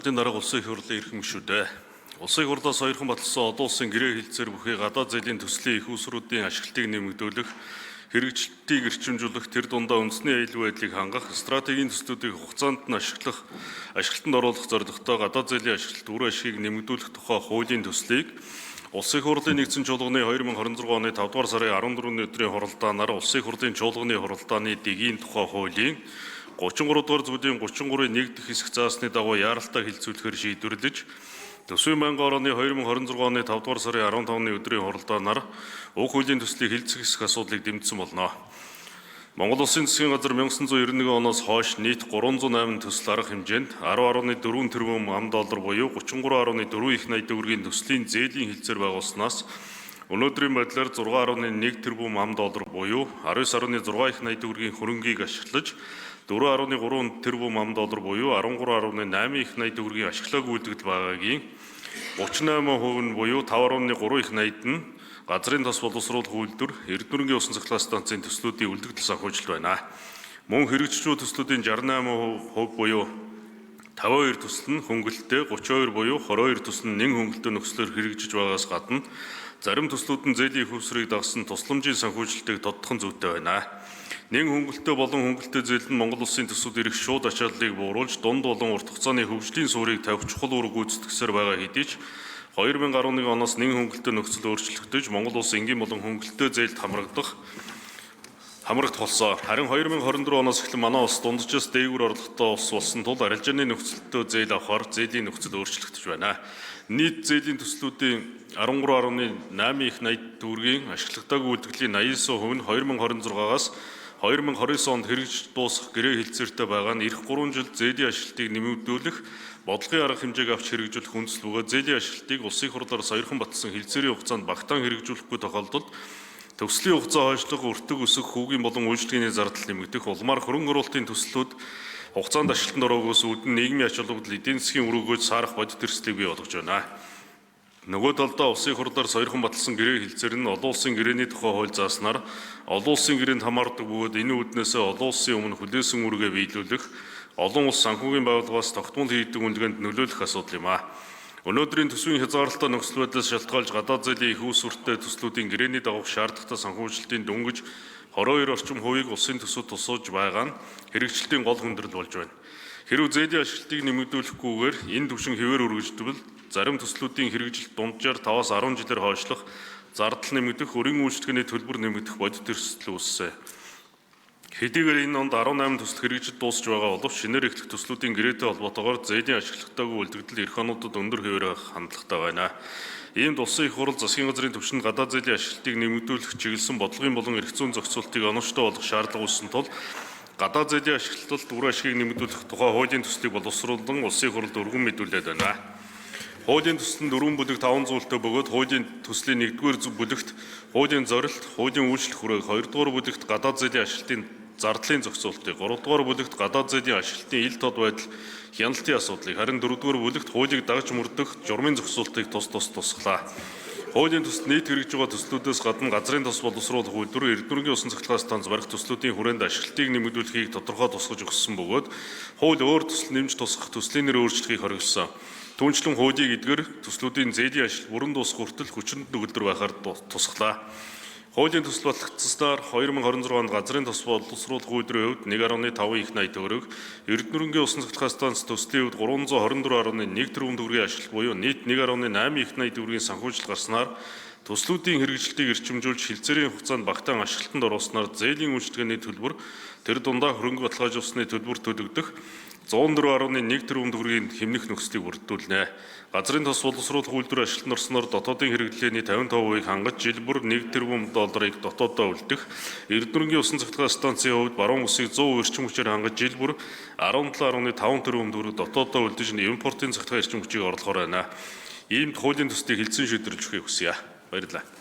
Асуултын дарга улсын их хурлын эрхэм гишүүдээ. Улсын их хурлаас хоёрхан баталсан олон улсын гэрээ хэлцээр бүхий гадаад зээлийн төслийн их усруудын ашиглалтыг нэмэгдүүлэх, хэрэгжилтийг эрчимжүүлэх, тэр дундаа үндэсний аюулгүй байдлыг хангах, стратегийн төслүүдийг хугацаанд нь ашиглалтанд оруулах зорилготой гадаад зээлийн ашиглалт үр ашгийг нэмэгдүүлэх тухай хуулийн төслийг Улсын их хурлын нэгдсэн чуулганы 2026 оны 5 дугаар сарын 14-ний өдрийн хуралдаанаар Улсын их хурлын чуулганы хуралдааны дэгийн тухай хуулийн 33 дугаар зүйлийн 33-ийн 1 дэх хэсэг заасны дагуу яаралтай хэлцүүлэхээр шийдвэрлэж Төсвийн байнгын орны 2026 оны 5 дугаар сарын 15-ны өдрийн хуралдаанаар уг хуулийн төслийг хэлцэх хэсэг асуудлыг дэмжсэн болно. Монгол Улсын засгийн газар 1991 оноос хойш нийт 308 төсөл арга хэмжээнд 10.4 тэрбум $, буюу 33.4 их найт төгрөгийн төслийн зээлийн хэлцээр байгуулснаас өнөөдрийн байдлаар 6.1 тэрбум $, буюу 19.6 их найт төгрөгийн хөрөнгийг ашиглаж 4.3 тэрбум $, буюу 13.8 их найт төгрөгийн ашиглааг үйлдэгдэл байгаагийн 38% нь буюу 5.3 их найт нь газрын тос боловсруулах үйлдвэр, Эрдэнэрийн усан цахилгаан станцын төслүүдийн үлдэгдэл санхүүжилт байна. Мөн хэрэгжүүлж төслүүдийн 68% буюу 52 төсөл нь хөнгөлөлттэй, 32 буюу 22 төсөл нь нэн хөнгөлөлтөй нөхцлөөр хэрэгжиж байгаас гадна зарим төслүүд нь зээлийн их усрыг дагсан тусламжийн санхүүжилтийг тодтохон зүйтэй байна. Нэн хөнгөлөлтөй болон хөнгөлөлтөй зээл нь Монгол Улсын төсвүүд ирэх шууд ачааллыг бууруулж дунд болон урт хугацааны хөгжлийн суурийг тавих чухал үүрэг гүйцэтгэсээр байгаа хэдий ч 2011 оноос нэн хөнгөлөлтөй нөхцөл өөрчлөгдөж Монгол Улс энгийн болон хөнгөлөлтөй зээлд хамрагдах болсон. Харин 2024 оноос эхлэн манай улс дунджаас дээгүүр орлоготой улс болсон тул арилжааны нөхцөлтөй зээл авахаар зээлийн нөхцөл өөрчлөгдөж байна. Нийт зээлийн төслүүдийн 13.8 их найт төгрөгийн ашиглагдаагүй үйлдэглийн 89% нь 2026-аас 2029 онд хэрэгжиж дуусах гэрээ хэлцээртэй байгаа нь эх 3 жил зээлийн ашиглалтыг нэмэгдүүлэх бодлогын арга хэмжээг авч хэрэгжүүлэх үндэслэл бөгөөд зээлийн ашиглалтыг улсын их хурлаар саяхан батсан хэлцээрийн хугацаанд багтаан хэрэгжүүлэхгүй тохиолдолд төгслийн хугацаа хойшлого өртөг өсөх хүүгийн болон үйлчлэгийн зардал нэмэгдэх улмаар хөрөнгө оруулалтын төслүүд хугацаанд ашиглалтанд ороогоос үүдэн нийгмийн ач холбогдол эдийн засгийн үр өгөөж саарах бодит эрсдлийг бий болгож байна. Нөгөө талдаа улсын их хурлаар саяхан баталсан гэрээ хэлцээр нь олон улсын гэрээний тухай хууль зааснаар олон улсын гэрээнд хамаардаг бөгөөд энэ үүднээсээ олон улсын өмнө хүлээсэн үүргээ биелүүлэх олон улс санхүүгийн байгууллагаас тогтмол хийдэг үнэлгээнд нөлөөлөх асуудал юм а. Өнөөдрийн төсвийн хязгаарлалтай нөхцөл байдлаас шалтгаалж гадаад зээлийн их усүртэй төслүүдийн гэрээний дагуух шаардлагатай санхүүжилтийн дөнгөж 22 орчим хувийг улсын төсвөд тусууж байгаа нь хэрэгжилтийн гол хүндрэл болж байна. Хэрв зээлийн ашиглалтыг нэмэгдүүлэхгүйгээр энэ түвшин хэвээр үргэлжлэвэл зарим төслүүдийн хэрэгжилт дунджаар 5-аас 10 жилээр хойшлох, зардал нэмэгдэх, өрийн үйлчлэгээний төлбөр нэмэгдэх бодит эрсдэл үүссэн. Хэдийгээр энэ онд 18 төсөл хэрэгжилт дуусч байгаа боловч шинээр эхлэх төслүүдийн гэрээтэй холбоотойгоор зээлийн ашиглалтаагүй үйлдэгдэл эх онуудад өндөр хэвээр байх хандлагатай байна. Иймд улсын их хурл засгийн газрын түвшинд гадаад зээлийн ашиглалтыг нэмэгдүүлэх чиглэсэн бодлогын болон эрх зүйн зохицуултыг оновчтой болгох шаардлага үүссэн тул гадаад зээлийн ашиглалтад үр ашгийг нэмэгдүүлэх тухай хуулийн төслийг боловсруулан улсын их хурлд өргөн мэдүүлээд байна. Хуулийн төсөл нь 4 бүлэг 5 зүйлтэй бөгөөд хуулийн төслийн 1-р бүлэгт хуулийн зорилт, хуулийн үйлчлэх хүрээг, 2-р бүлэгт гадаад зээлийн ашиглалтын зардлын зохицуултыг, 3-р бүлэгт гадаад зээлийн ашиглалтын ил тод байдал хяналтын асуудлыг, харин 4-р бүлэгт хуулийг дагж мөрдөх журмын зохицуултыг тусглаа. Хуулийн төсөл нийт хэрэгжиж байгаа төслүүдээс гадна газрын тос боловсруулах үйлдвэр, Эрдэнэрийн усан цахилгаан станц барих төслүүдийн хүрээнд ашиглалтыг нэмэгдүүлэхийг тодорхой тусгаж өгсөн бөгөөд хууль өөр төсөл нэмж тусгах төслийн нэр өөрчлөлтийг хориглосон. Түүнчлэн хуулийг эдгэр төслүүдийн зээлийн ашиглал бүрэн дуусах хүртэл хүчинд төгөлдөр байхаар тусглаа. Хуулийн төсөл батлагдсанаар 2026 онд газрын тос боловсруулах үйлдвэрийн хувьд 1.5 их найт төгрөг, Эрдэнэрийн усан цахилгаан станц төслийн хувьд 324.1 тэрбум төгрөгийн ашиглал буюу нийт 1.8 их найт төгрөгийн санхүүжилт гарснаар төслүүдийн хэрэгжилтийг эрчимжүүлж хэлцээрийн хугацаанд багтаан ашиглалтанд оруулснаар зээлийн үйлчлэгээний төлбөр, тэр дундаа хөрөнгө баталгаажуулсны төлбөр төлөгдөх 104.1 тэрбум төгрөгийн хэмнэх нөхцөлийг бүрдүүлнэ. Газрын тос боловсруулах үйлдвэр ашиглалтанд орсноор дотоодын хэрэглээний 55%-ийг хангаж жил бүр $1 тэрбум дотоодоо үлдэх, Эрдэнэрийн усан цахилгаан станцын хувьд баруун үсийг 100% эрчим хүчээр хангаж жил бүр 17.5 тэрбум төгрөг дотоодоо үлдэж импортын цахилгаан эрчим хүчийг орлохоор байна. Иймд хуулийн төслийг хэлсэн шийдвэрлэж өгөхийг хүсье. Баярлалаа.